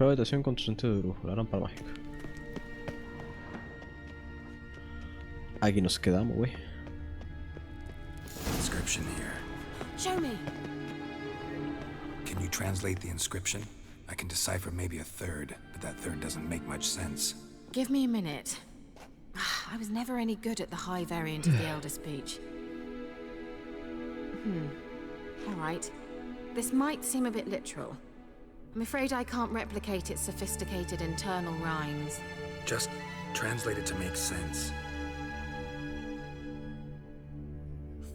Prueba de detección con tu sentido de brujo. La lámpara mágica. Aquí nos quedamos, güey. Inscription here. Show me. Can you translate the inscription? I can decipher maybe a third, but that third doesn't make much sense. Give me a minute. I was never any good at the high variant of the Elder speech. All right. This might seem a bit literal. I'm afraid I can't replicate its sophisticated internal rhymes. Just translate it to make sense.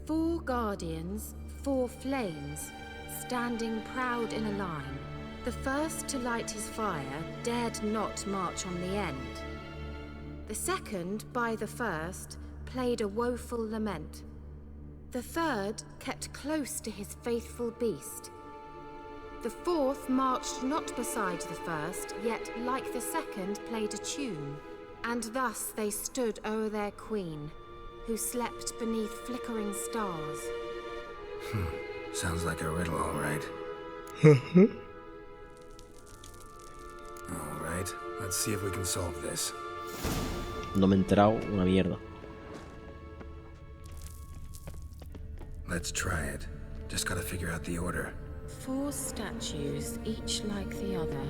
4 guardians, 4 flames, standing proud in a line. The first to light his fire dared not march on the end. The second, by the first, played a woeful lament. The third kept close to his faithful beast. The fourth marched not beside the first, yet like the second played a tune. And thus they stood o'er their queen, who slept beneath flickering stars. Sounds like a riddle, all right. All right, let's see if we can solve this. No me he enterado una mierda. Let's try it. Just gotta figure out the order. 4 statues, each like the other.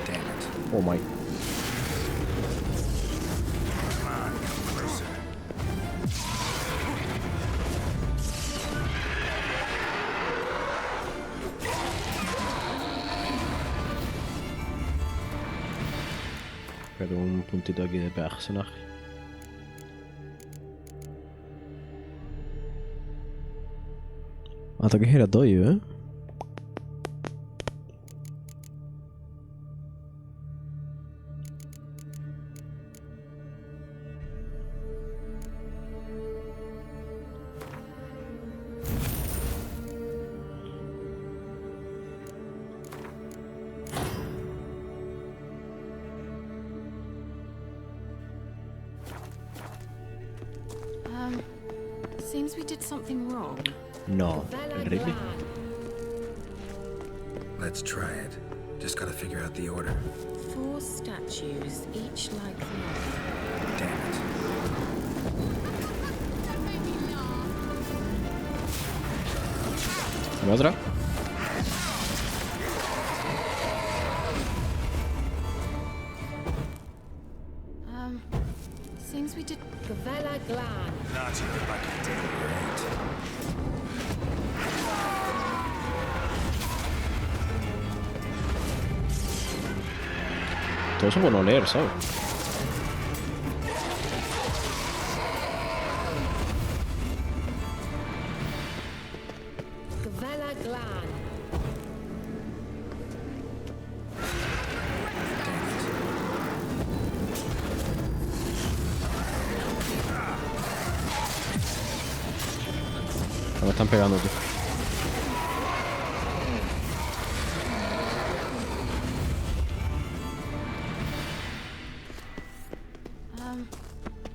Damn it. Oh my. Come on, come closer. Pero un puntito aquí de personaje. Ataque giratorio, ¿eh? Seems we did something wrong. No, ¿really? Let's try it. Just gotta figure out the order. 4 statues, each like the other. Damn it. ¿Y otra? Seems we did Gavella Glan. Not even like a day, right? Todo eso bueno leer, ¿sabes? Gavella Glan. Me están pegando, tío.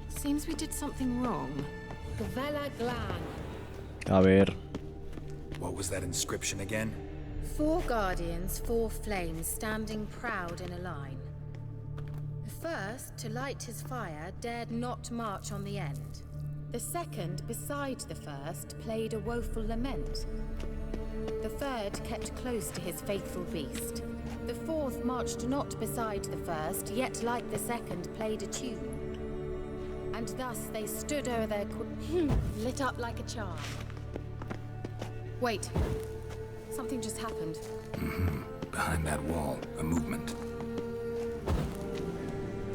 Seems we did something wrong. Gavella Glan. A ver. What was that inscription again? 4 guardians, 4 flames, standing proud in a line. The first, to light his fire, dared not march on the end. The second, beside the first, played a woeful lament. The third kept close to his faithful beast. The fourth marched not beside the first, yet like the second played a tune. And thus they stood o'er their lit up like a charm. Wait. Something just happened. Behind that wall, a movement.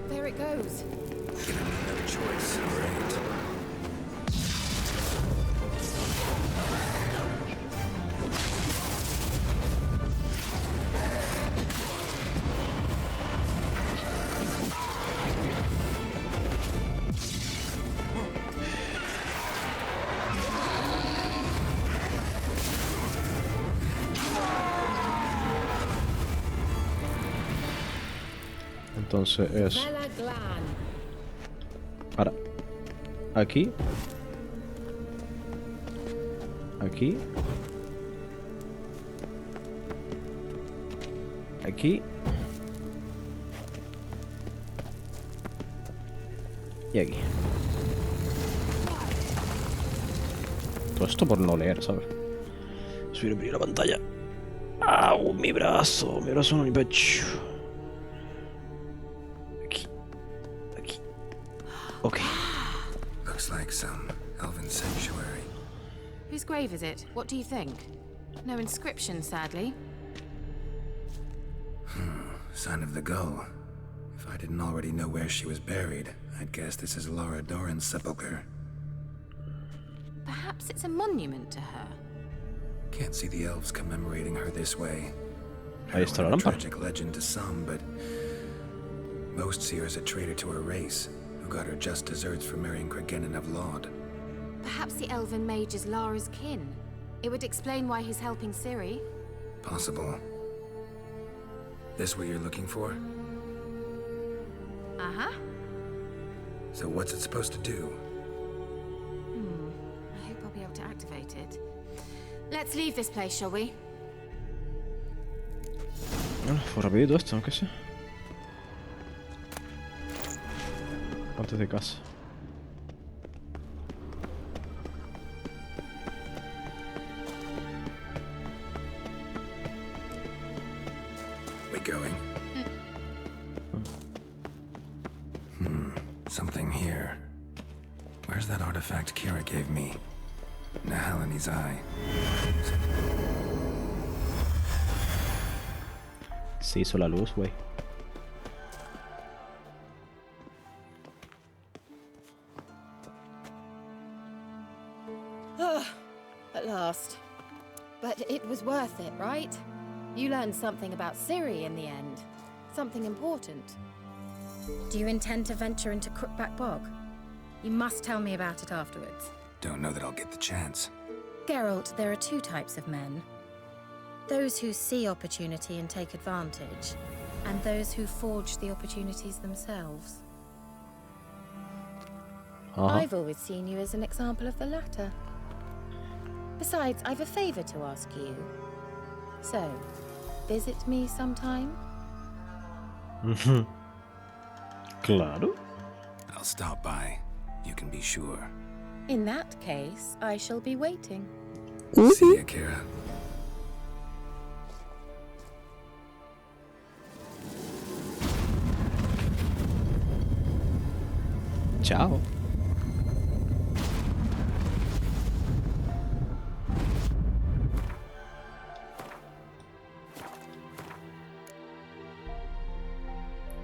There it goes. Gonna need another choice, all right? Entonces es... Vela Glan. Ahora. Aquí. Aquí. Aquí. Y aquí. Todo esto por no leer, ¿sabes? Subir la pantalla. ¡Au! Mi brazo no mi pecho. Aquí. Aquí. Ok. Looks like some elven sanctuary. Whose grave is it? What do you think? No inscription, sadly. Sign of the gull. If I didn't already know where she was buried, I'd guess this is Laura Doran's sepulcher. Perhaps it's a monument to her. Can't see the elves commemorating her this way. Ahí está la Heroine of lámpara. tragic legend to some, but most see her as a traitor to her race, who got her just deserts for marrying Cregennan of Laud. Perhaps the elven mage is Lara's kin. It would explain why he's helping Ciri. Possible. This what you're looking for? Uh-huh. So what's it supposed to do? I hope I'll be able to activate it. Let's leave this place, shall we? Bueno, fue rapidito esto, aunque sea. Antes de casa. We going? Something here. Where's that artifact Keira gave me? Nahalani's eye. Se hizo la luz, güey. At last. But it was worth it, right? You learned something about Ciri in the end. Something important. Do you intend to venture into Crookback Bog? You must tell me about it afterwards. Don't know that I'll get the chance. Geralt, there are two types of men. Those who see opportunity and take advantage, and those who forge the opportunities themselves. I've always seen you as an example of the latter. Besides, I've a favor to ask you. So, visit me sometime? Claro. I'll stop by. You can be sure. In that case, I shall be waiting. See ya, Keira. Chao.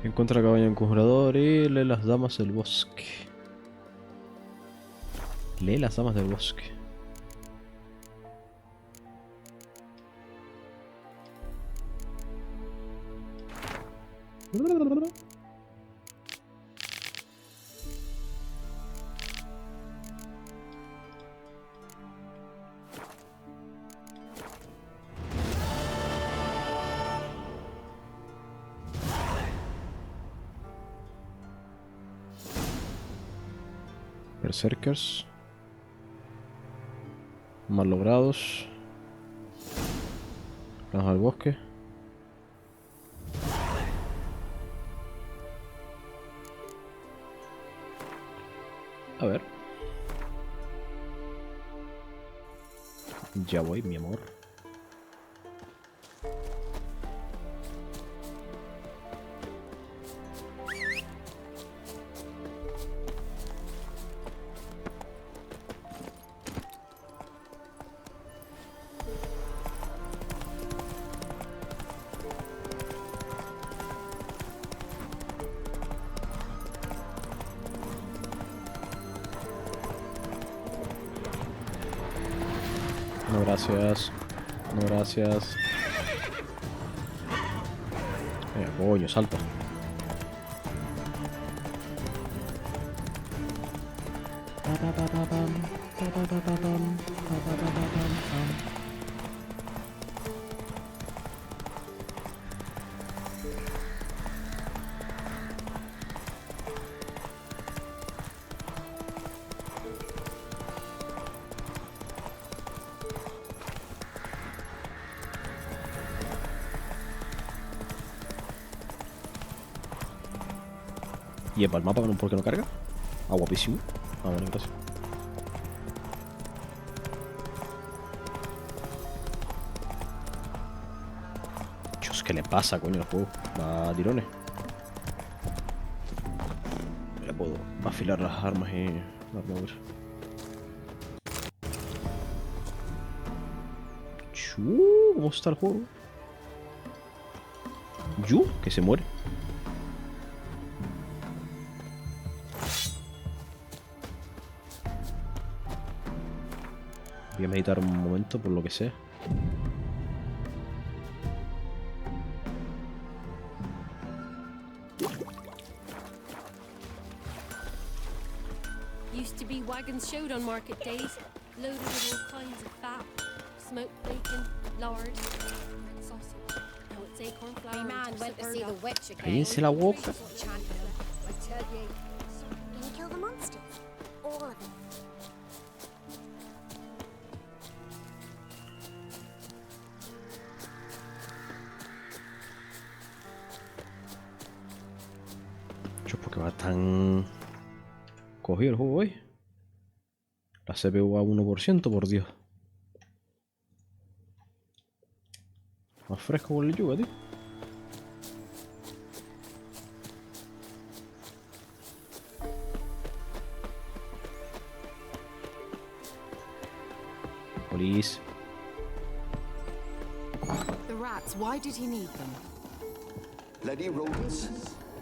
Encuentra cabaña en conjurador y lee las damas del bosque. Lee las damas del bosque. Berserkers. Mal logrados. Vamos al bosque. A ver. Ya voy, mi amor. No, gracias. No, gracias. Coño, salta. ¿Y el mapa por qué no carga? Ah, guapísimo. Ah, bueno, gracias. Dios, ¿qué le pasa, coño, al juego? Va a tirones. Ya puedo afilar las armas y la armadura. ¿Cómo está el juego? Que se muere. Voy a meditar un momento por lo que sea. Used to be wagons showed on market days, loaded with all kinds of fat, smoked bacon, lard, and sausage. Now it's acorn flour. My man went to see the witch again. Cállense la boca. I tell you. Can you kill the monsters? All of them. Yo, porque va tan cogido el juego hoy. La CPU a 1%, por Dios. Más fresco con el yuga, tío. Police. The rats, why did he need them? Bloody rodents.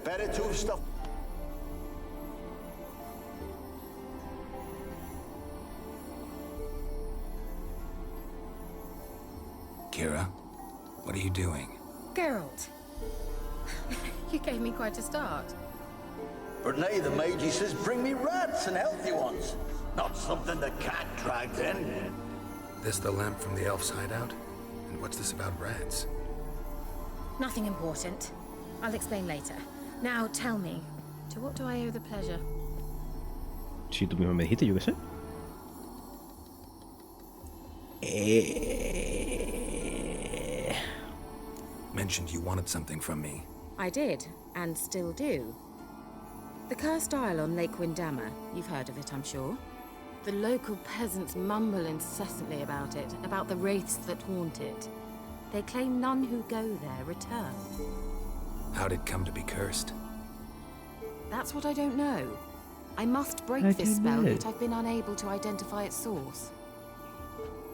Better to stuff. Keira, what are you doing? Geralt. You gave me quite a start. But now the Magi says bring me rats and healthy ones. Not something the cat dragged in. This the lamp from the elf's hideout? And what's this about rats? Nothing important. I'll explain later. Now tell me, to what do I owe the pleasure? Si tú mismo me dijiste, yo qué sé. Mentioned you wanted something from me. I did, and still do. The cursed isle on Lake Windammer, you've heard of it, I'm sure. The local peasants mumble incessantly about it, about the wraiths that haunt it. They claim none who go there return. How'd it come to be cursed? That's what I don't know. I must break this spell, yet I've been unable to identify its source.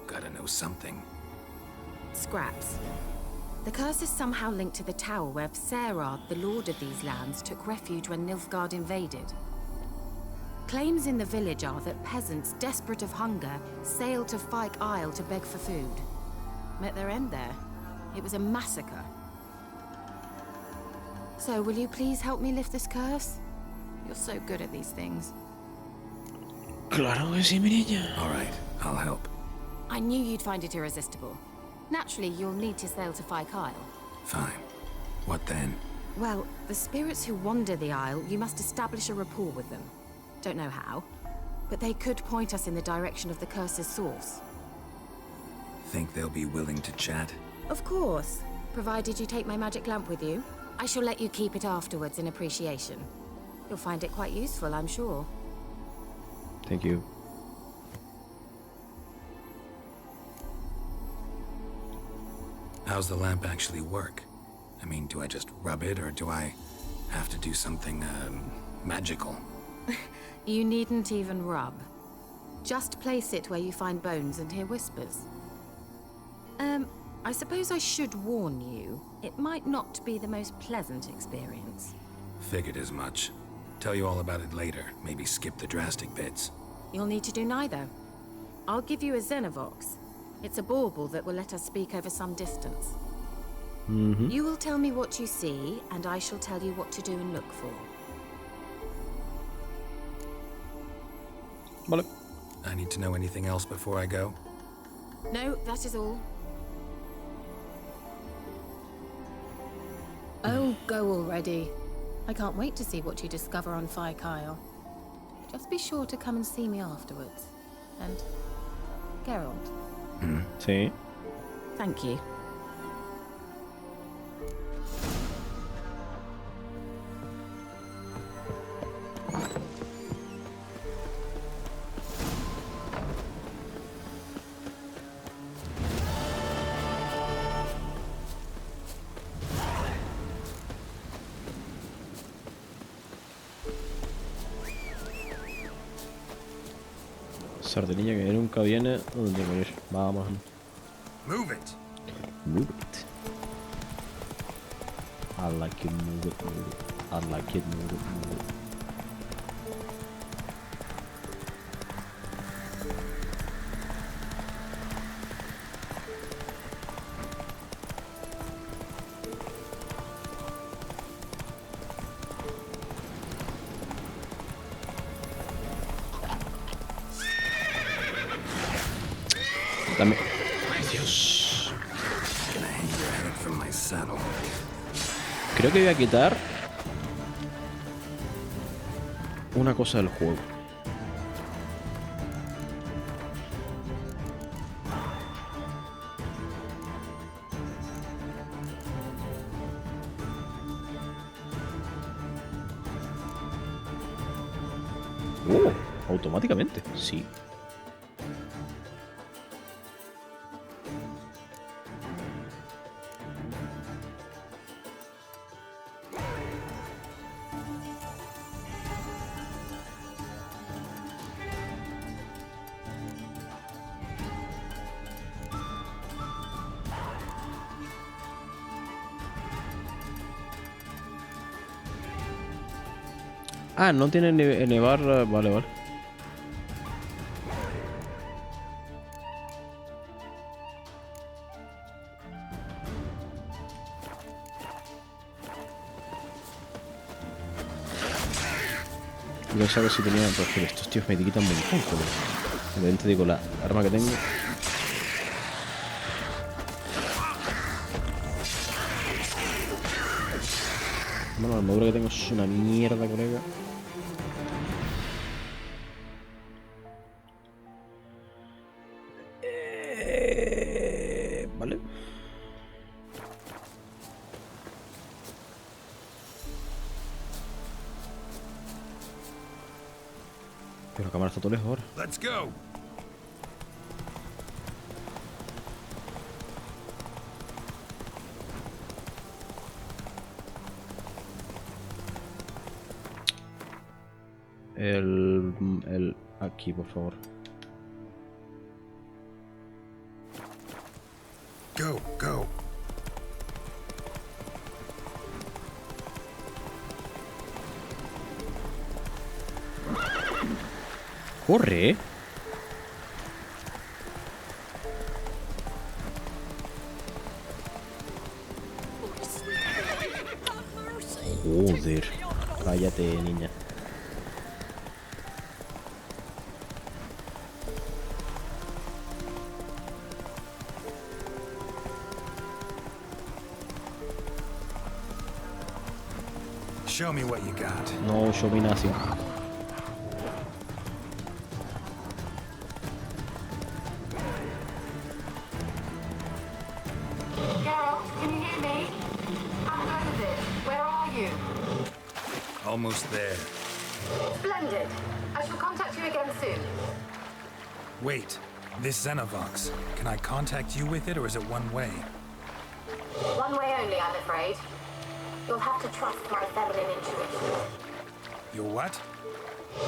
Gotta know something. Scraps. The curse is somehow linked to the tower where Serard, the lord of these lands, took refuge when Nilfgaard invaded. Claims in the village are that peasants, desperate of hunger, sailed to Fyke Isle to beg for food. Met their end there. It was a massacre. So, will you please help me lift this curse? You're so good at these things. Claro que sí, mi niña. All right, I'll help. I knew you'd find it irresistible. Naturally, you'll need to sail to Fyke Isle. Fine. What then? Well, the spirits who wander the Isle, you must establish a rapport with them. Don't know how, but they could point us in the direction of the curse's source. Think they'll be willing to chat? Of course, provided you take my magic lamp with you. I shall let you keep it afterwards in appreciation. You'll find it quite useful, I'm sure. Thank you. How's the lamp actually work? I mean, do I just rub it, or do I have to do something, magical? You needn't even rub. Just place it where you find bones and hear whispers. I suppose I should warn you. It might not be the most pleasant experience. Figured as much. Tell you all about it later. Maybe skip the drastic bits. You'll need to do neither. I'll give you a Xenovox. It's a bauble that will let us speak over some distance. You will tell me what you see, and I shall tell you what to do and look for. Vale. I need to know anything else before I go? No, that is all. Oh, go already. I can't wait to see what you discover on Fyke Isle. Just be sure to come and see me afterwards. And Geralt. Sí. Thank you. Sardinilla que nunca viene donde tiene que ir. Vamos. Move it. Move it. I like it, move it, move it. I like it, move it, move it. Dame. Ay, Dios. Gonna hang your head from my saddle. Creo que voy a quitar una cosa del juego. Automáticamente, sí. Ah, no tiene nevar. Vale, vale. Yo pensaba que si tenía. Pues que estos tíos me quitan un montón, joder. De repente digo, la arma que tengo. Bueno, la armadura que tengo es una mierda, colega. Vale. Pero la cámara está todo lejos ahora. Let's go. Aquí, por favor. Go, go. ¡Corre! Joder. Cállate, niña. Show me what you got. No, show me nothing. Geralt, can you hear me? How close is it? Where are you? Almost there. Splendid. I shall contact you again soon. Wait, this Xenovox. Can I contact you with it, or is it one way? One way only, I'm afraid. You'll have to trust my feminine intuition. Your what?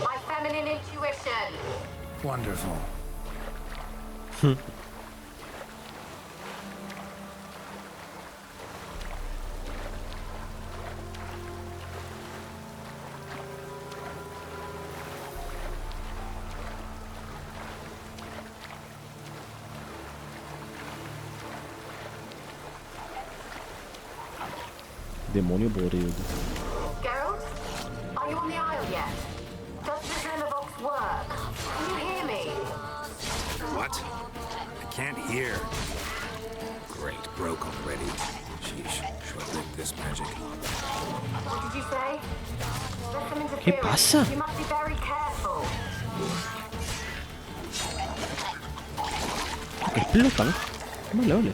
My feminine intuition. Wonderful. Demonio podrido. Geralt, are you on the Isle yet? Does the Xenovox work? Can you hear me? What? I can't hear. Great, broke already. Sheesh, short-lived this magic. What did you say? There's some interference. ¿Qué pasa? You must be very careful. Explotan. Vale, vale.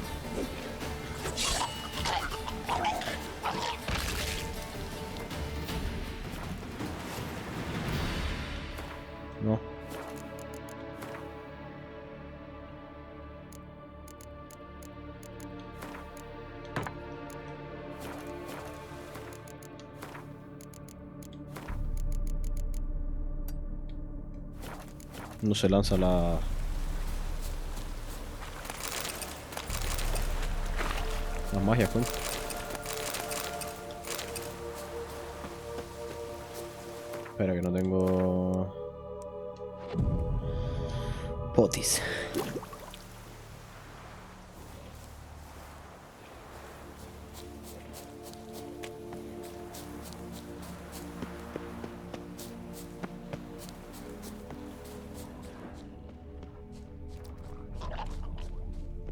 No. No se lanza la... Las magias, coño. Espera que no tengo... Potis.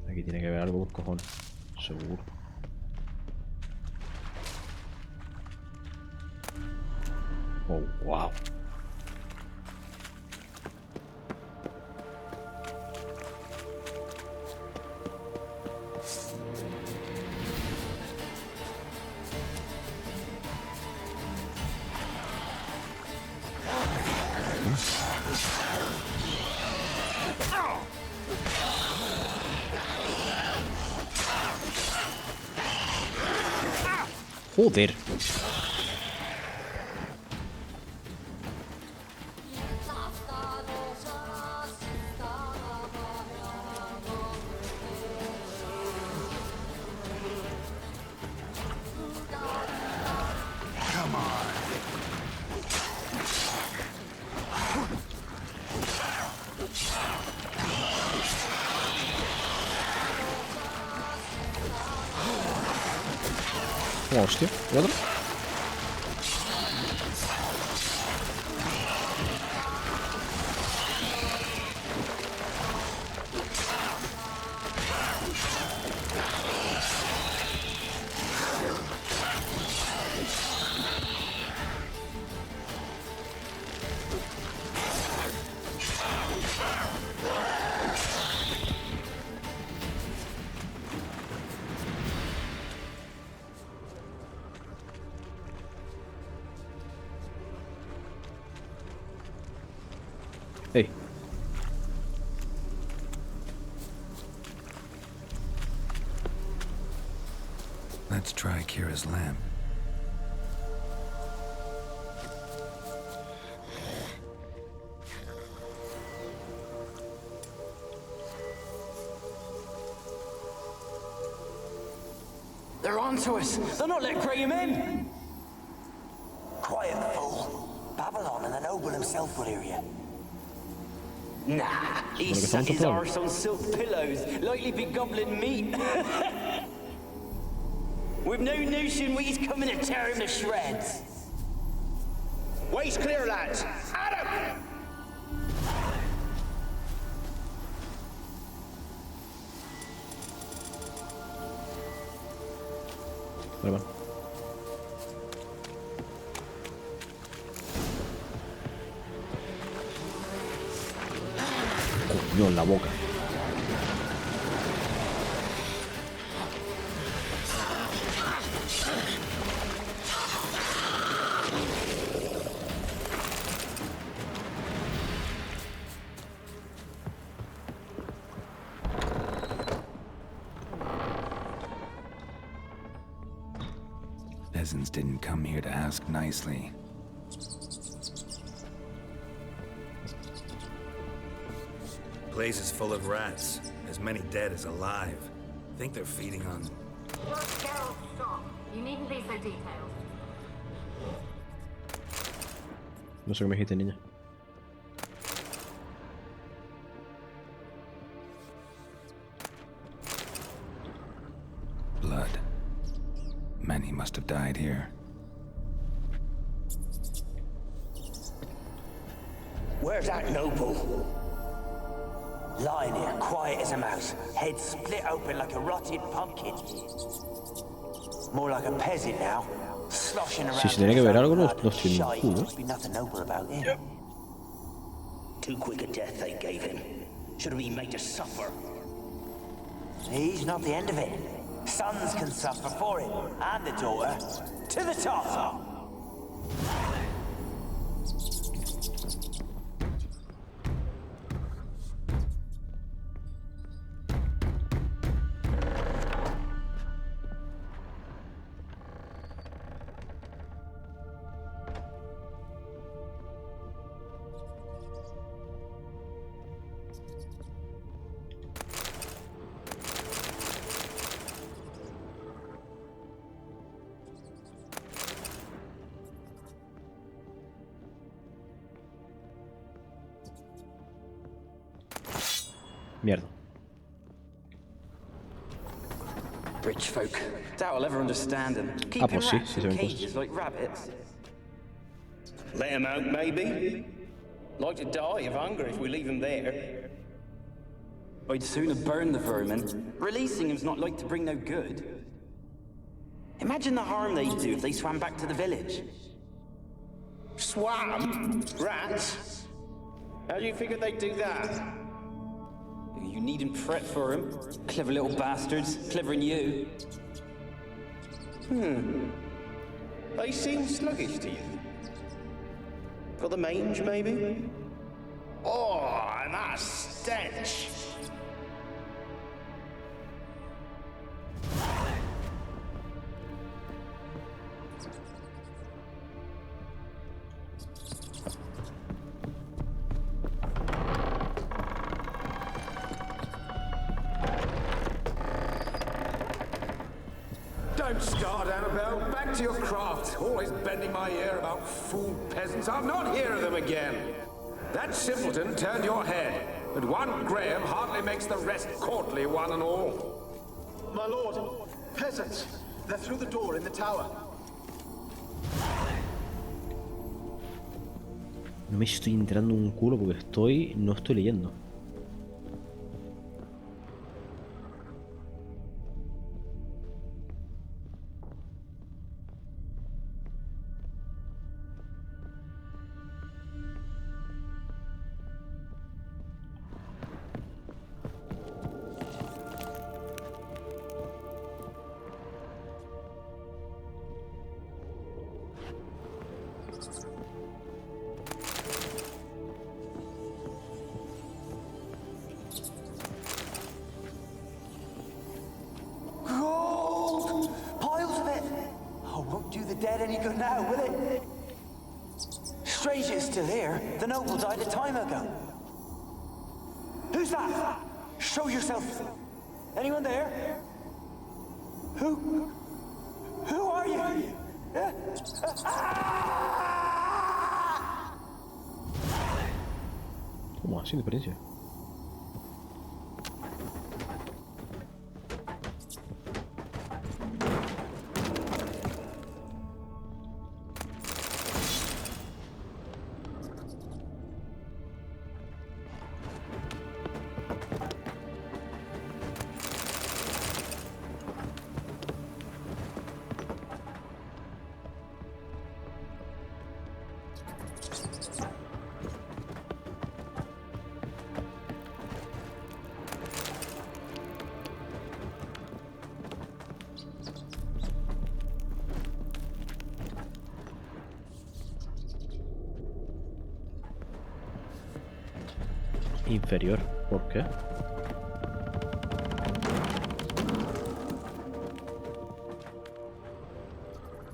Aquí tiene que haber algo, por cojones. Seguro. Oh, wow. Joder. Oh, hostia, ¿y otro? Hey. Let's try Keira's lamp. They're onto us. They're not letting Graham in. Quiet, fool. Babylon and the noble himself will hear you. Nah, he sat his arse on silk pillows, likely be gobbling meat. We've no notion he's coming to tear him to shreds. Way's clear, lads. Adam! Vale, vale. Coño, en la boca. Peasants didn't come here to ask nicely. Place is full of rats, as many dead as alive. Think they're feeding on... Geralt, stop. You needn't be so detailed. No sé qué me dijiste, niña. Blood. Many must have died here. Where's that noble? Lying here, quiet as a mouse, head split open like a rotted pumpkin. More like a peasant now, sloshing around. Si se tiene que ver algo, los tiene un culo. Must be nothing noble about him. Too quick a death they gave him. Should have been made to suffer. He's not the end of it. Sons can suffer for him, and the daughter. To the top! Mierda. Rich folk. Doubt I'll ever understand them. Pues Keeping sí, rats sí se in ven cages cosas. like rabbits. Let him out, maybe? Like to die of hunger if we leave him there. I'd sooner burn the vermin. Releasing him's not like to bring no good. Imagine the harm they'd do if they swam back to the village. Swam? Rats? How do you figure they'd do that? You needn't fret for him. Clever little bastards. Clever than you. They seem sluggish to you. Got the mange, maybe? Oh, and that stench! Don't start, Annabelle. Back to your craft. Always bending my ear about fool peasants. I'll not hear of them again. That simpleton turned your head, but one Graham hardly makes the rest courtly, one and all. My lord, peasants. They're through the door in the tower. No me estoy enterando un culo porque no estoy leyendo. Gold! Piles of it! Oh, won't do the dead any good now, will it? Strange it's still here. The noble died a time ago. Who's that? Show yourself. Anyone there? Who are you? ¿Cómo así, diferencia? Inferior, ¿por qué?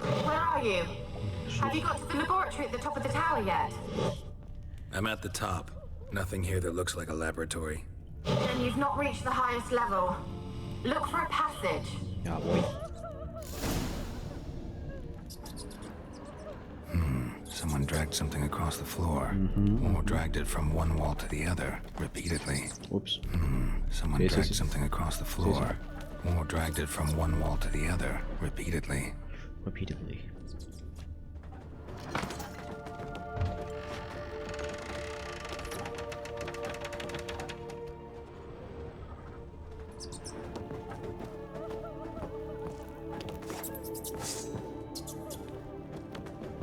Where are you? Have you got to the laboratory at the top of the tower yet? I'm at the top. Nothing here that looks like a laboratory. Then you've not reached the highest level. Look for a passage. Ya voy. Someone dragged something across the floor. Or dragged it from one wall to the other, repeatedly. Oops. Someone Sí, dragged sí, sí. something across the floor. Or dragged it from one wall to the other, repeatedly. Repeatedly.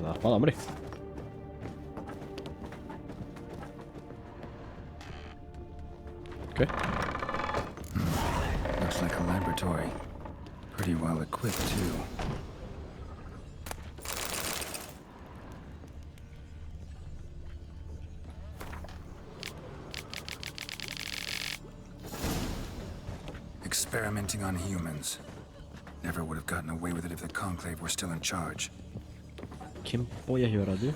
La espada, hombre. ¿Qué? Looks like a laboratory. Pretty well equipped, too. Experimenting on humans. Never would have gotten away with it if the Conclave were still in charge. ¿Quién pollas llora, tío?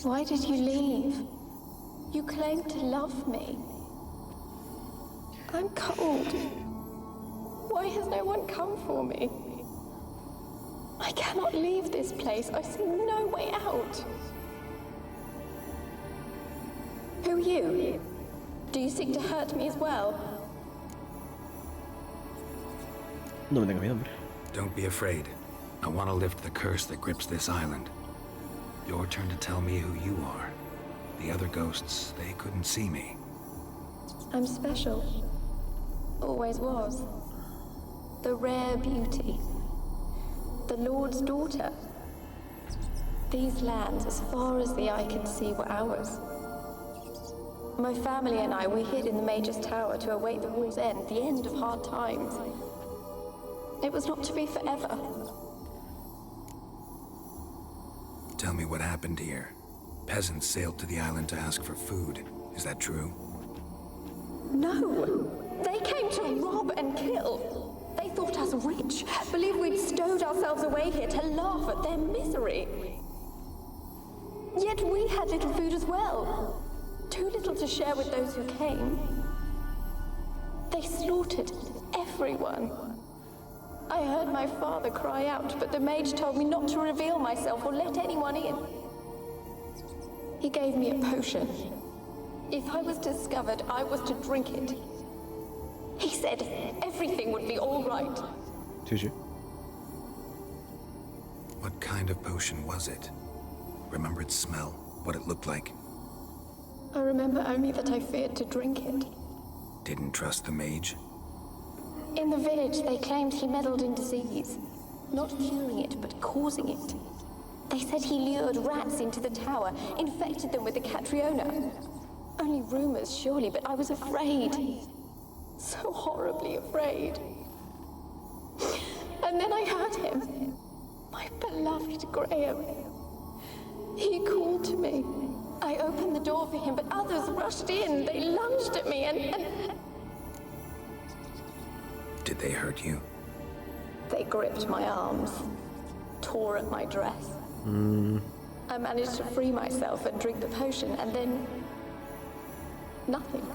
Why did you leave? You claim to love me. I'm cold. Why has no one come for me? I cannot leave this place. I see no way out. Who are you? Do you seek to hurt me as well? No me tengas miedo, hombre. Don't be afraid. I want to lift the curse that grips this island. Your turn to tell me who you are. The other ghosts, they couldn't see me. I'm special. Always was. The rare beauty. The Lord's daughter. These lands, as far as the eye could see, were ours. My family and I, we hid in the Major's Tower to await the war's end, the end of hard times. It was not to be forever. Tell me what happened here. Peasants sailed to the island to ask for food. Is that true? No! They came to rob and kill. They thought us rich, believed we'd stowed ourselves away here to laugh at their misery. Yet we had little food as well. Too little to share with those who came. They slaughtered everyone. I heard my father cry out, but the mage told me not to reveal myself or let anyone in. He gave me a potion. If I was discovered, I was to drink it. He said everything would be all right. What kind of potion was it? Remember its smell? What it looked like? I remember only that I feared to drink it. Didn't trust the mage? In the village, they claimed he meddled in disease. Not curing it, but causing it. They said he lured rats into the tower, infected them with the Catriona. Only rumors, surely, but I was afraid. So horribly afraid. And then I heard him. My beloved Graham. He called to me. I opened the door for him, but others rushed in. They lunged at me and... Did they hurt you? They gripped my arms, tore at my dress. I managed to free myself and drink the potion, and then... nothing.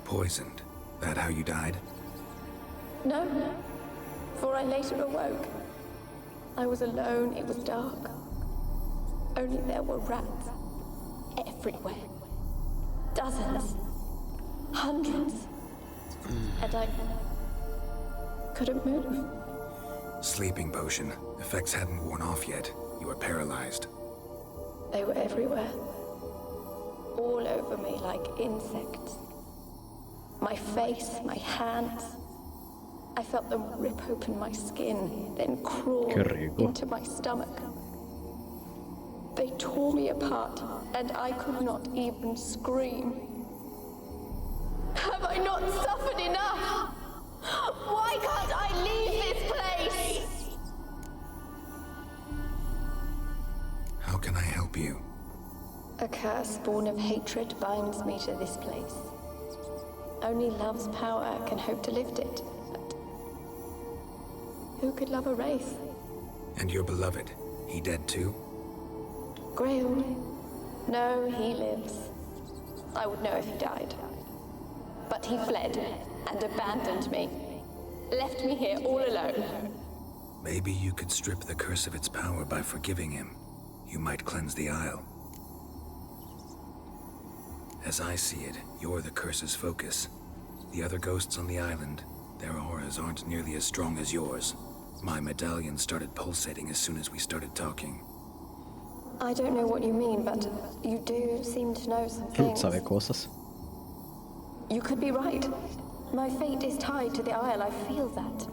Poisoned? That how you died? No, for I later awoke. I was alone, it was dark. Only there were rats. Everywhere. Dozens. Hundreds. And I couldn't move. Sleeping potion. Effects hadn't worn off yet. You were paralyzed. They were everywhere. All over me like insects. My face, my hands. I felt them rip open my skin, then crawl into my stomach. They tore me apart, and I could not even scream. Have I not suffered enough? Why can't I leave this place? How can I help you? A curse born of hatred binds me to this place. Only love's power can hope to lift it. But who could love a wraith? And your beloved, he dead too? Graham? No, he lives. I would know if he died. But he fled and abandoned me. Left me here all alone. Maybe you could strip the curse of its power by forgiving him. You might cleanse the Isle. As I see it, you're the curse's focus. The other ghosts on the island, their auras aren't nearly as strong as yours. My medallion started pulsating as soon as we started talking. I don't know what you mean, but you do seem to know some things. Sabe cosas. You could be right. My fate is tied to the Isle, I feel that.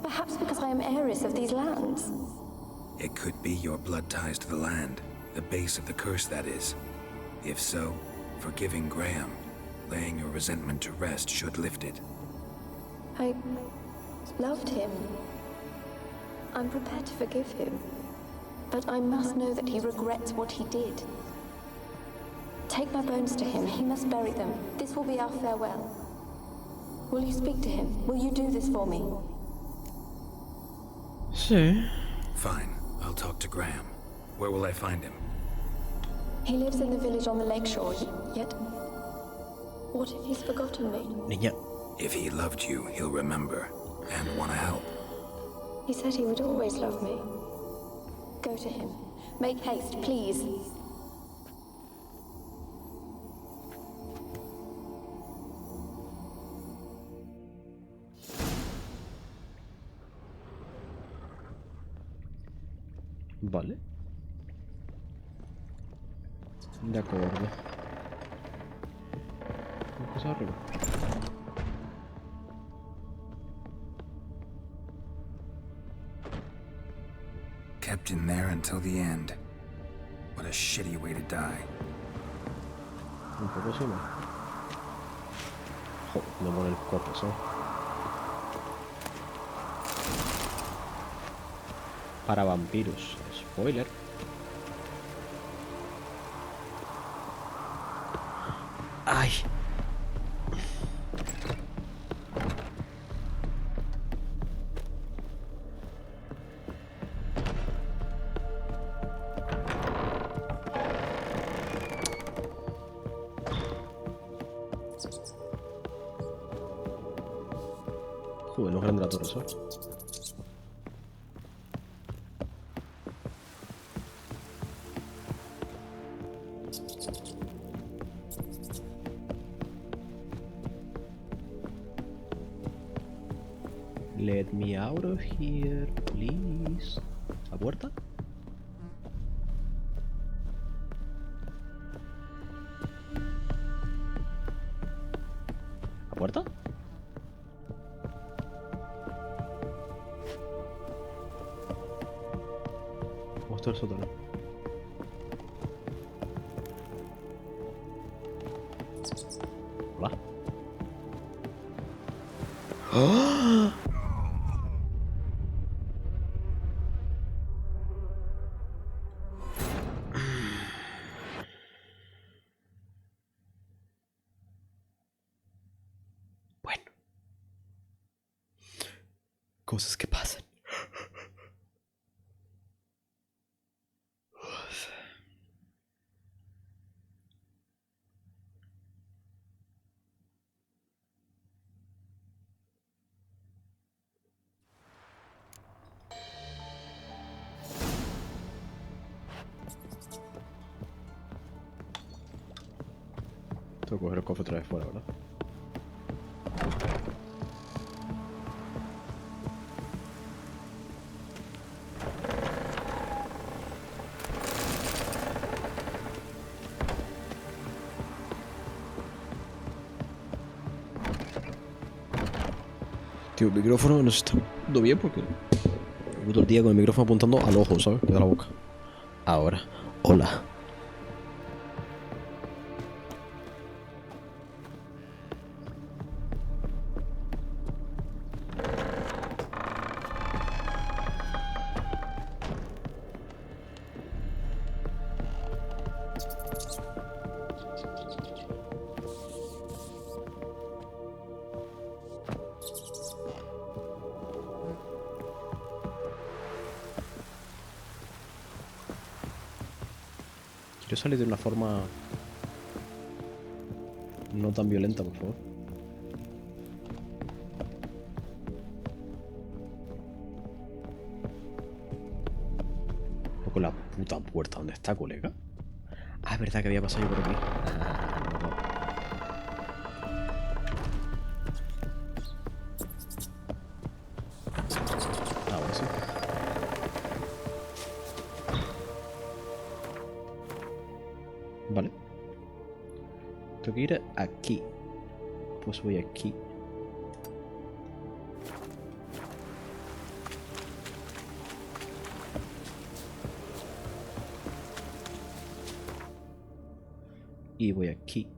Perhaps because I am heiress of these lands. It could be your blood ties to the land, the base of the curse, that is. If so, forgiving Graham, laying your resentment to rest should lift it. I loved him. I'm prepared to forgive him. But I must know that he regrets what he did. Take my bones to him. He must bury them. This will be our farewell. Will you speak to him? Will you do this for me? Sí. Fine. I'll talk to Graham. Where will I find him? He lives in the village on the lakeshore, yet... What if he's forgotten me? Niña. If he loved you, he'll remember and want to help. He said he would always love me. Go to him. Make haste, please. Vale. De acuerdo. ¿Qué cosa arriba? Kept in there until the end. What a shitty way to die. Un poco sí, ¿no? Joder, no pone el cuerpo, ¿sabes? Para vampiros. Spoiler. ¡Ay! Joder, no grande la torre, ¿sabes? Let me out of here, please. ¿La puerta? ¿La puerta? Esto es el sótano. Hola. ¡Oh! Bueno. Cosas que pasan. Tengo que coger el cofre otra vez fuera, ¿verdad? Tío, el micrófono no se está viendo bien porque... Llevo todo el día con el micrófono apuntando al ojo, ¿sabes? De la boca. Ahora. Hola. Quiero salir de una forma no tan violenta, por favor. O con la puta puerta. ¿Dónde está, colega? Ah, es verdad que había pasado yo por aquí. Ahora sí. Vale. Tengo que ir aquí. Pues voy aquí. Y voy aquí.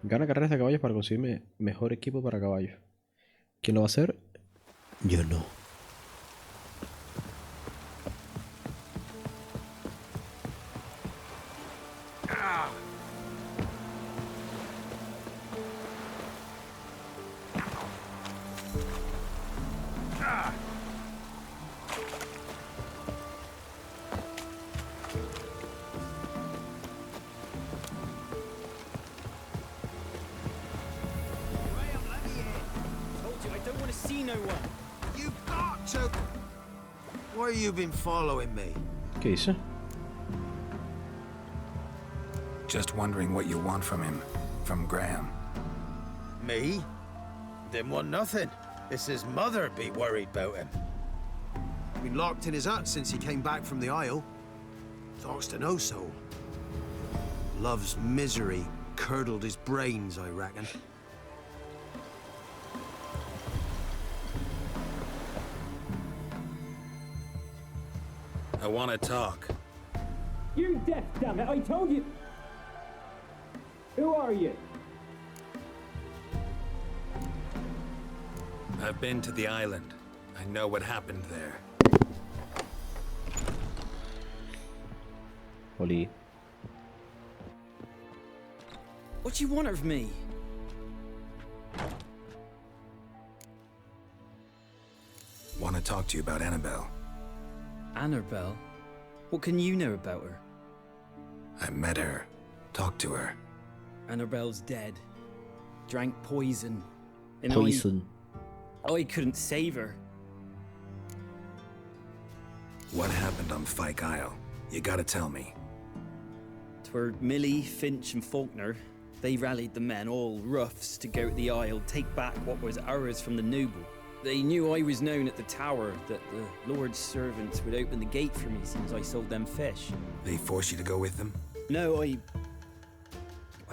Gana carreras de caballos para conseguirme mejor equipo para caballos. ¿Quién lo va a hacer? Yo no. want to see no one. You've got to. Why you been following me? ¿Qué dice? Just wondering what you want from him. From Graham. Me? Didn't want nothing. It's his mother be worried about him. Been locked in his hut since he came back from the Isle. Talks to no soul. Love's misery curdled his brains, I reckon. I want to talk. You're deaf, damn it! I told you. Who are you? I've been to the island. I know what happened there. Oli. What do you want of me? Want to talk to you about Annabelle. Annabelle? What can you know about her? I met her. Talked to her. Annabelle's dead. Drank poison. And Poison. I couldn't save her. What happened on Fyke Isle? You gotta tell me. 'Twere Millie, Finch and Faulkner. They rallied the men, all roughs, to go to the Isle, take back what was ours from the noble. They knew I was known at the tower, that the Lord's servants would open the gate for me since I sold them fish. They forced you to go with them? No, I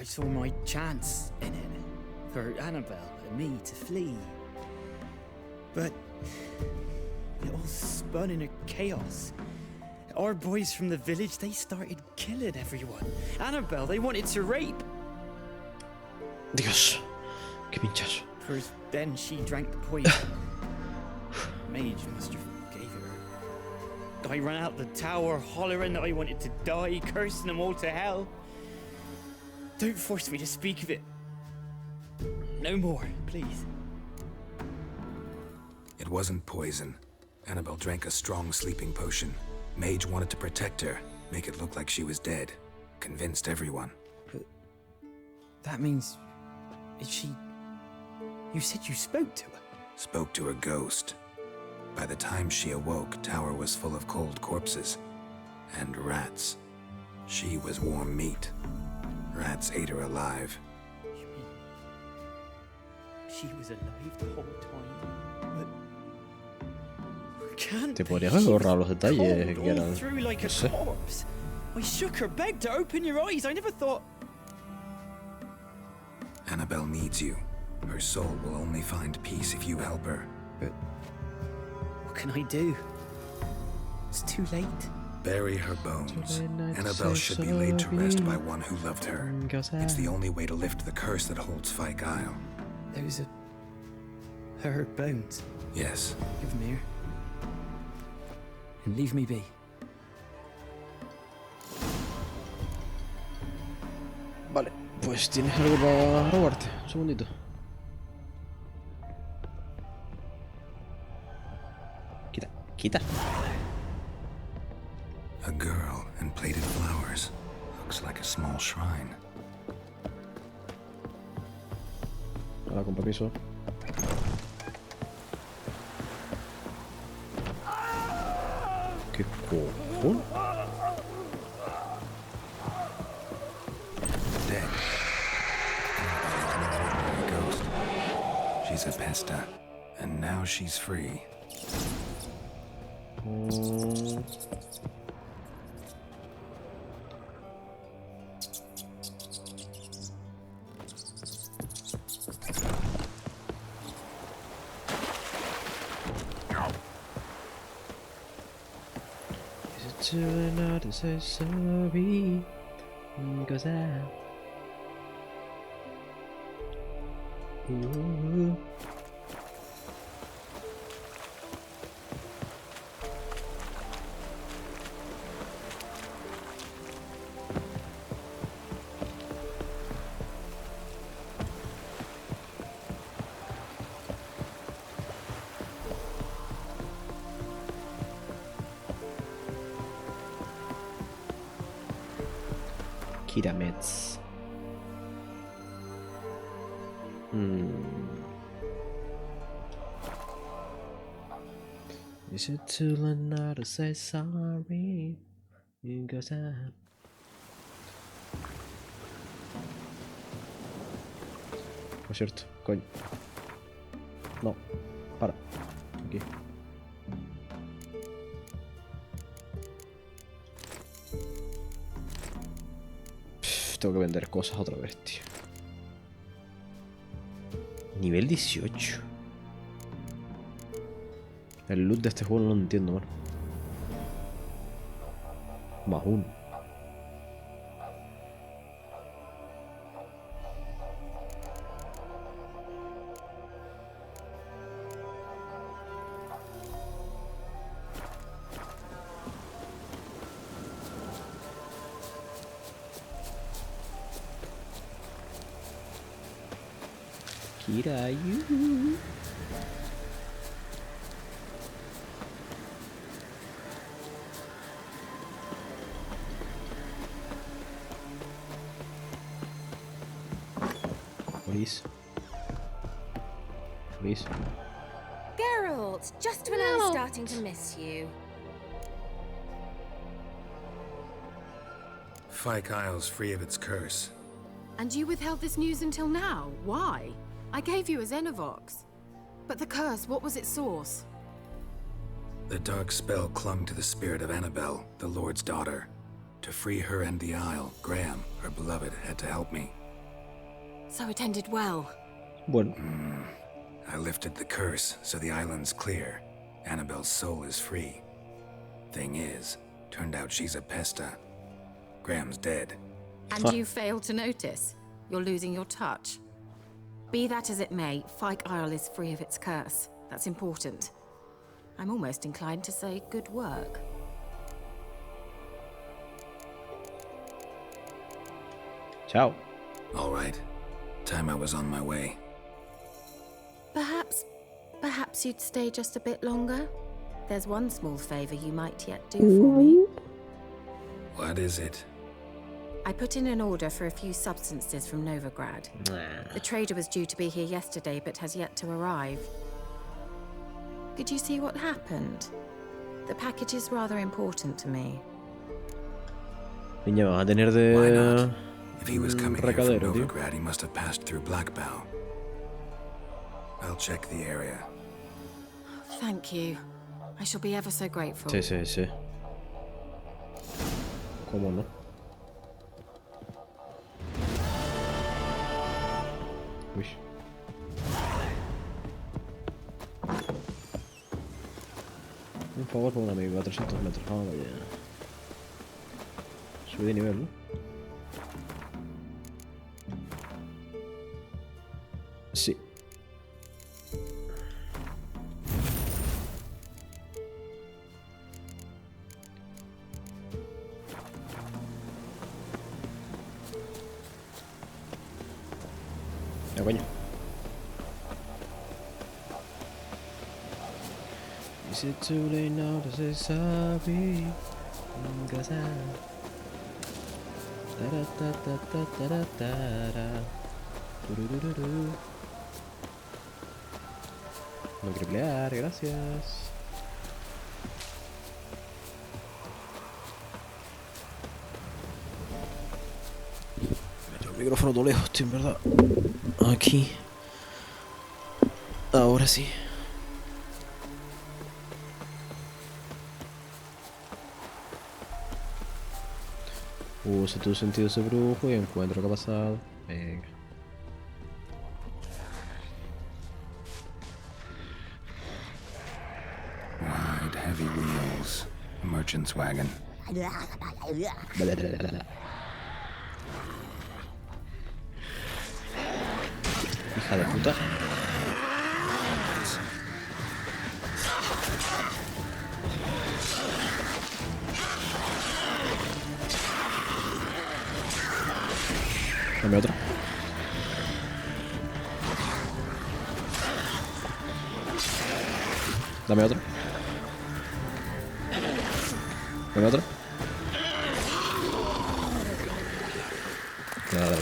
saw my chance in it, for Annabelle and me to flee. But it all spun in a chaos. Our boys from the village, they started killing everyone. Annabelle, they wanted to rape. Dios, qué pinchazo. First, then she drank the poison. Mage must have gave it her. I ran out the tower, hollering that I wanted to die, cursing them all to hell. Don't force me to speak of it. No more, please. It wasn't poison. Annabelle drank a strong sleeping potion. Mage wanted to protect her, make it look like she was dead. Convinced everyone. But that means... is she... You said you spoke to her? Spoke to her ghost. By the time she awoke, tower was full of cold corpses. And rats. She was warm meat. Rats ate her alive. You mean... she was alive the whole time? But... Can't Te podrías haber borrado los detalles que eran. through like No a sé. corpse. I shook her, begged her, open your eyes. I never thought... Annabelle needs you. Her soul will only find peace if you help her. But... what can I do? It's too late. Bury her bones. Annabelle should be laid to rest by one who loved her. It's the only way to lift the curse that holds Fyke Isle. Those are... her bones. Yes. Give them here. And leave me be. Vale, pues tienes algo para robarte. Un segundito. Quita, quita. A girl and plated flowers. Looks like a small shrine. Ahora con permiso. ¿Qué cojo? Dead. Ghost. She's a pesta. And now she's free. Too not to say sorry, 'cause Ooh. Keira Mest. Is it too late now to say sorry? Because por cierto, coño. No, para. Aquí. Tengo que vender cosas otra vez, tío. Nivel 18. El loot de este juego no lo entiendo, mano. Más uno. Keira, you. Please. Geralt, just when I was starting to miss you. Fyke Isle's free of its curse. And you withheld this news until now? Why? I gave you a Xenovox. But the curse, what was its source? The dark spell clung to the spirit of Annabelle, the Lord's daughter. To free her and the Isle, Graham, her beloved, had to help me. So it ended well. Bueno. I lifted the curse, so the island's clear. Annabelle's soul is free. Thing is, turned out she's a pesta. Graham's dead. And you failed to notice? You're losing your touch. Be that as it may, Fyke Isle is free of its curse. That's important. I'm almost inclined to say good work. Ciao. All right. Time I was on my way. Perhaps you'd stay just a bit longer? There's one small favor you might yet do for me. What is it? I put in an order for a few substances from Novigrad. The trader was due to be here yesterday, but has yet to arrive. Could you see what happened? The package is rather important to me. Niña, vas a tener Why not? de If he was coming here from recadero, tío. Novigrad, he must have passed through Blackbow. I'll check the area. Thank you. I shall be ever so grateful. Sí, sí, sí. ¿Cómo no? Uy. Un favor por un amigo a 300 metros. Ah, vaya. Subí de nivel, ¿no? Sí. Ya, coño. Is it too late now to say sorry? No quiero pelear, gracias. Me tengo el micrófono todo lejos, tío, en verdad. Aquí. Ahora sí. Usa tu sentido ese brujo y encuentra lo que ha pasado. Venga. Wide, heavy wheels. Merchant's wagon. Hija de puta. Dame otro. Dame otro. Dame otro. Nada.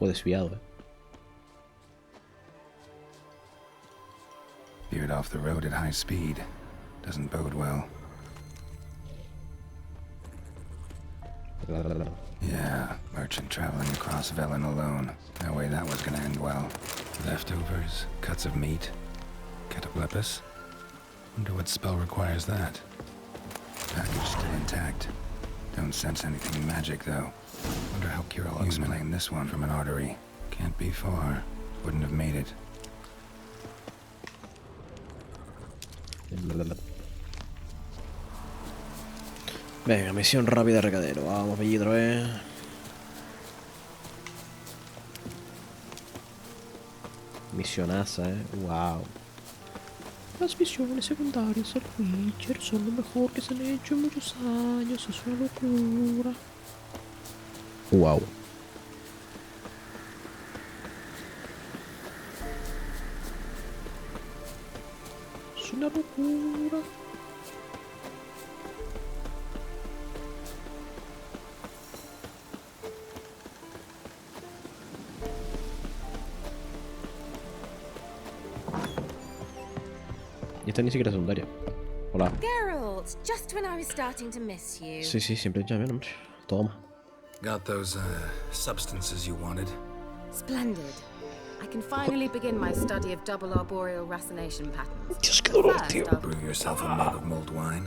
Fue desviado, Veered off the road at high speed. Doesn't bode well. Yeah, merchant traveling across Velen alone. No way that was gonna end well. Leftovers, cuts of meat, cataplepis. Wonder what spell requires that. Package still intact. Don't sense anything magic though. Wonder how Keira will explain this one from an artery. Can't be far. Wouldn't have made it. Venga, misión rápida de recadero. Vamos allí otra vez. Misionaza, wow. Las misiones secundarias del Witcher son lo mejor que se han hecho en muchos años. Es una locura. Wow. Es una locura. Y esta ni siquiera es secundaria. Hola. Geralt, just when I was starting to miss you. Sí, siempre llame, hombre. Toma. Got those, substances you wanted? Splendid. I can finally begin my study of double arboreal racination patterns. Dios, qué dolor, tío. Brew yourself a mug of mulled wine.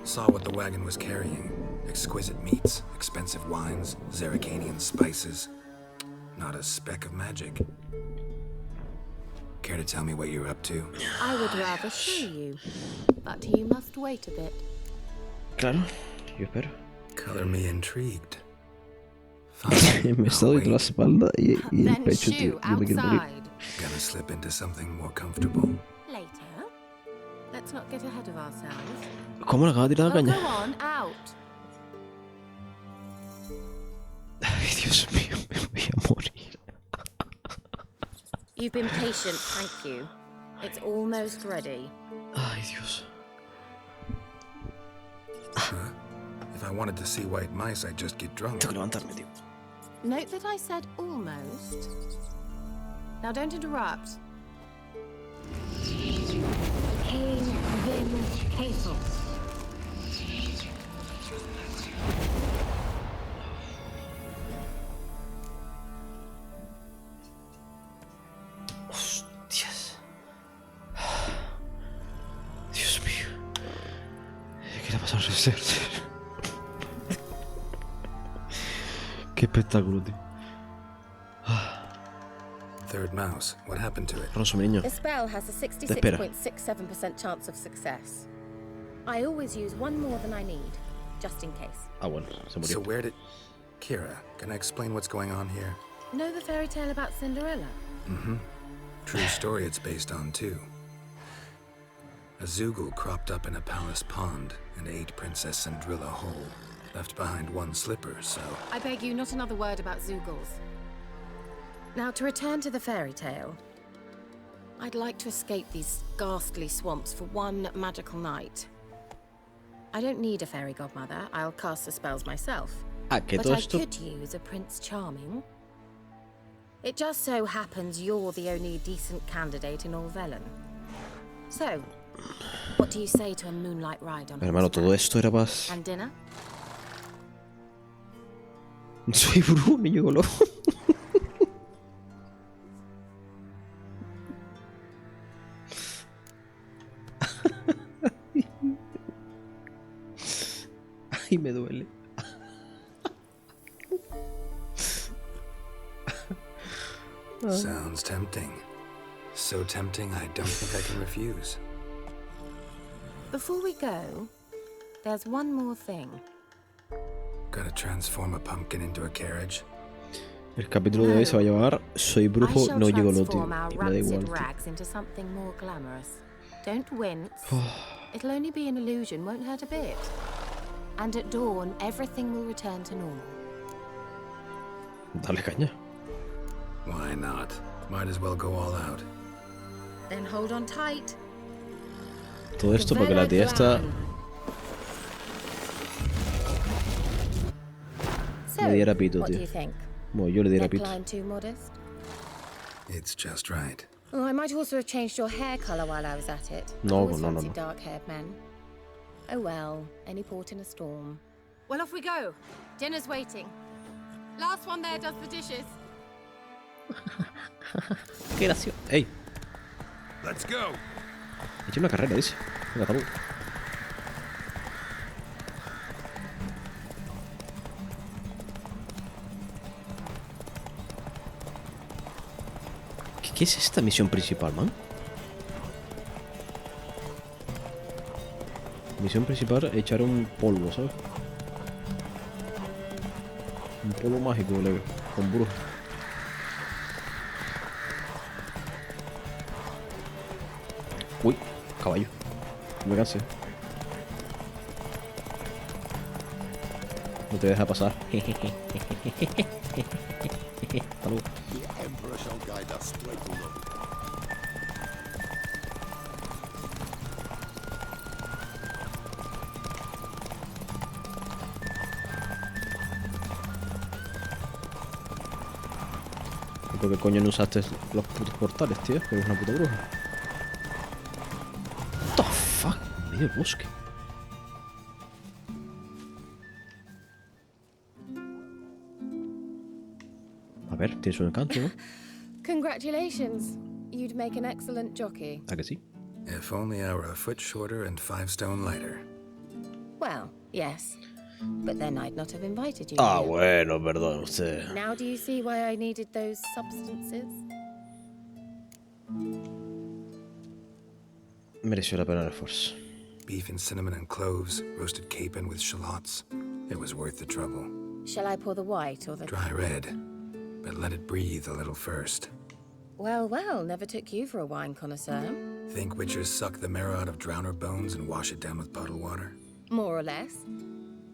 Saw what the wagon was carrying. Exquisite meats, expensive wines, Zerrikanian spices. Not a speck of magic. Care to tell me what you're up to? I would rather show you, but you must wait a bit. Claro, yo espero. Color me intrigued. Me está dando la espalda y el pecho, tío. Yo me quiero morir. Gonna slip into something more comfortable. Later. Let's not get ahead of ourselves. ¿Cómo le acaba de tirar la caña? Go on, out. Ay, Dios mío, me voy a morir. You've been patient, thank you. It's almost ready. Ay, Dios. If I wanted to see white mice, I'd just get drunk. Tengo que levantarme, tío. Note that I said almost. Now don't interrupt. Cain, Vin, Castle. Hostias. Dios mío. ¿Qué le ha pasado a ese ser? Qué espectáculo, tío. Third mouse. What happened to it? Rosso, mi niño. The spell has a 66.67% chance of success. I always use one more than I need, just in case. Ah, bueno, se murió. So where did... Keira, can I explain what's going on here? Know the fairy tale about Cinderella? Mm-hmm. True story it's based on, too. A Zoogle cropped up in a palace pond and ate Princess Cinderella whole. Left behind one slipper, so... I beg you, not another word about Zoogles. Now, to return to the fairy tale, I'd like to escape these ghastly swamps for one magical night. I don't need a fairy godmother. I'll cast the spells myself. Que but todo I esto... could use a Prince Charming. It just so happens you're the only decent candidate in all Velen. So, what do you say to a moonlight ride on Hermano, todo esto era para... And dinner? Soy brujo, no gigoló. Ay, me duele. Sounds tempting. So tempting, I don't think I can refuse. Before we go, there's one more thing. Gotta transform a pumpkin into a carriage. El capítulo de hoy se va a llamar Soy brujo, no gigoló, tío. Y me da igual, tío. Rags into something more glamorous. Don't wince. It'll only be an illusion, won't hurt a bit. And at dawn, everything will return to normal. Dale caña. Why not? Might as well go all out. Then hold on tight. Todo esto porque la tía está... So, me diera pito, what do tío. you think? Bueno, yo le diré a Pete. Neckline too modest? It's just right. Oh, I might also have changed your hair color while I was at it. No, I always no, no, fancied no. dark-haired men. Oh well, any port in a storm. Well, off we go. Dinner's waiting. Last one there does the dishes. Qué gracioso. ¡Ey! Let's go. He hecho una carrera, dice. Venga, hasta luego. ¿Qué es esta misión principal, man? Misión principal, echar un polvo, ¿sabes? Un polvo mágico, colega, con brujo. Uy, caballo. No me canse. No te deja pasar. Hasta luego. The Emperor shall guide us straight along. ¿Por qué coño no usaste los putos portales, tío? Que eres una puta bruja. What the fuck? En medio del bosque. A ver, tienes un encanto, ¿no? Congratulations. You'd make an excellent jockey. ¿A que sí? If only I were a foot shorter and 5 stone lighter. Well, yes. But then I'd not have invited you. Ah, here. bueno, perdón, usted. Now do you see why I needed those substances? Mereció la pena el esfuerzo. Beef and cinnamon and cloves, roasted capon with shallots. It was worth the trouble. Shall I pour the white or the... Dry red, but let it breathe a little first. Well, well, never took you for a wine connoisseur. Think witchers suck the marrow out of drowner bones and wash it down with puddle water? More or less.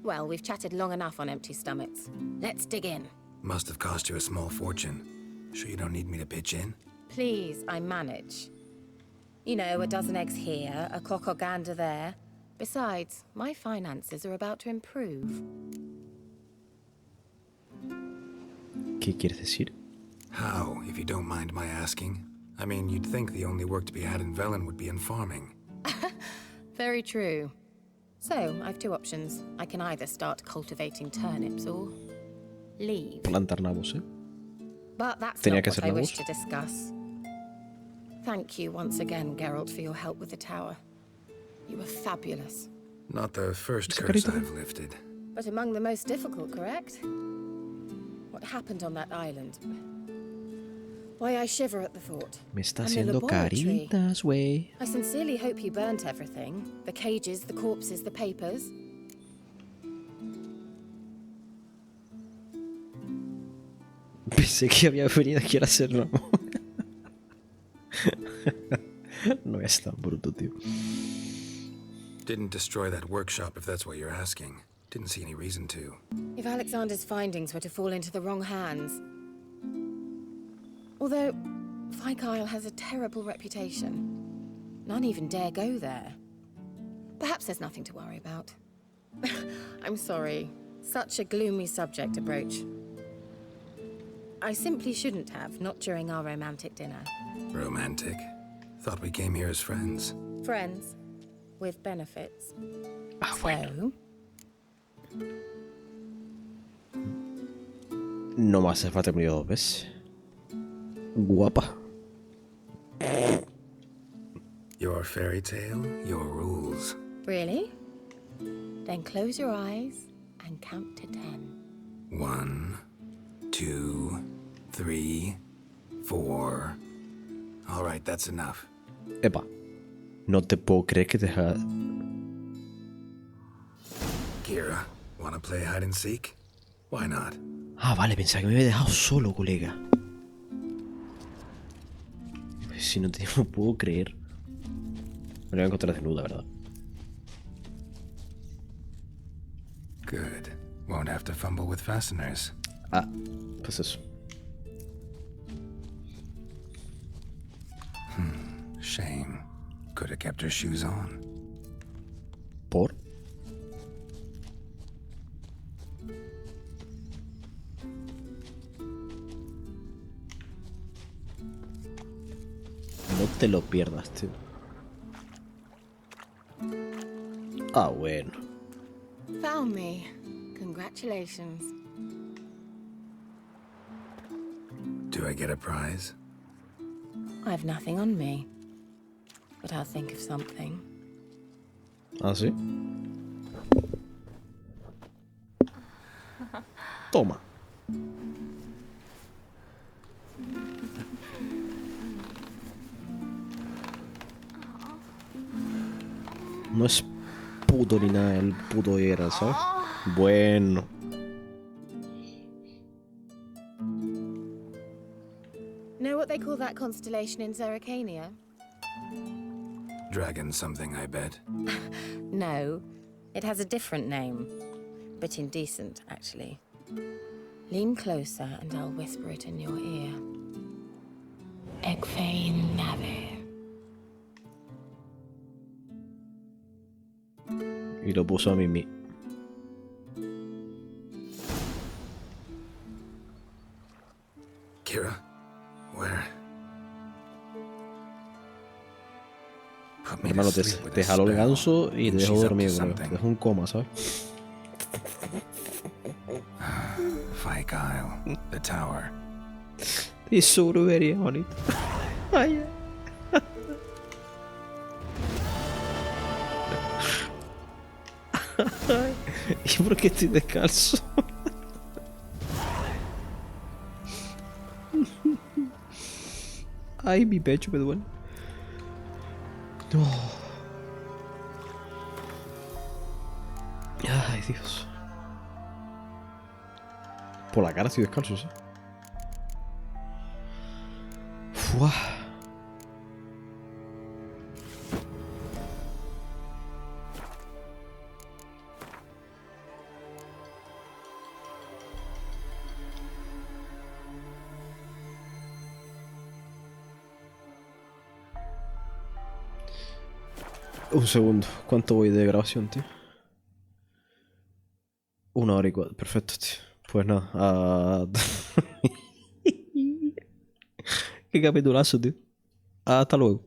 Well, we've chatted long enough on empty stomachs. Let's dig in. Must have cost you a small fortune. Sure you don't need me to pitch in? Please, I manage. You know, a dozen eggs here, a cock or gander there. Besides, my finances are about to improve. ¿Qué quieres decir? How, if you don't mind my asking? I mean, you'd think the only work to be had in Velen would be in farming. Very true. So, I've two options. I can either start cultivating turnips or leave. Plantar nabos, ¿eh? But that's Tenía not que what ser I nabos. wish to discuss. Thank you once again, Geralt, for your help with the tower. You were fabulous. Not the first curse I've lifted. But among the most difficult, correct? What happened on that island? Why, I shiver at the thought. Me está And the haciendo laboratory. caritas, güey. I sincerely hope you burnt everything. The cages, the corpses, the papers. Pensé que había venido aquí a hacerlo. No es tan bruto, tío. Didn't destroy that workshop if that's what you're asking. Didn't see any reason to. If Alexander's findings were to fall into the wrong hands. Although, Fyke Isle has a terrible reputation. None even dare go there. Perhaps there's nothing to worry about. I'm sorry. Such a gloomy subject to broach. I simply shouldn't have, not during our romantic dinner. Romantic? Thought we came here as friends. Friends. With benefits. Bueno. No me hace falta que me diga 2 veces. Guapa. Your fairy tale, your rules. Really? Then close your eyes and count to 10. 1, 2, 3, 4. All right, that's enough. Epa. No te puedo creer que te deja... Keira, wanna play hide and seek? Why not? Ah, vale, pensaba que me había dejado solo, colega. Si no te no puedo creer. Me lo voy a encontrar desnuda, ¿verdad? Good. Won't have to fumble with fasteners. Ah, pues eso. Shame. Could have kept her shoes on. ¿Por? te lo pierdas, tío. Ah, bueno. Found me. Congratulations. Do I get a prize? I've nothing on me. But I'll think of something. ¿Ah, sí? Toma. No es puto ni nada el puto era, ¿sabes? Bueno. Know what they call that constellation in Zerrikania? Dragon something, I bet. No, it has a different name. But indecent, actually. Lean closer and I'll whisper it in your ear. Egfain Nave. Y lo puso a Mimi. Keira, where? Put me to Hermano, sleep with te a jaló el spell, ganso y te and dejó she's up to dormido, creo. Te something. dejó un coma, ¿sabes? Fyke Isle, the tower. Y su brujería, bonito. Ay, ay. ¿Y por qué estoy descalzo? Ay, mi pecho me duele. No. Ay, Dios. Por la cara estoy descalzo, ¿sí? Fuah. Un segundo, ¿cuánto voy de grabación, tío? 1 hora y 4, perfecto, tío. Pues nada, qué capitulazo, tío. Hasta luego.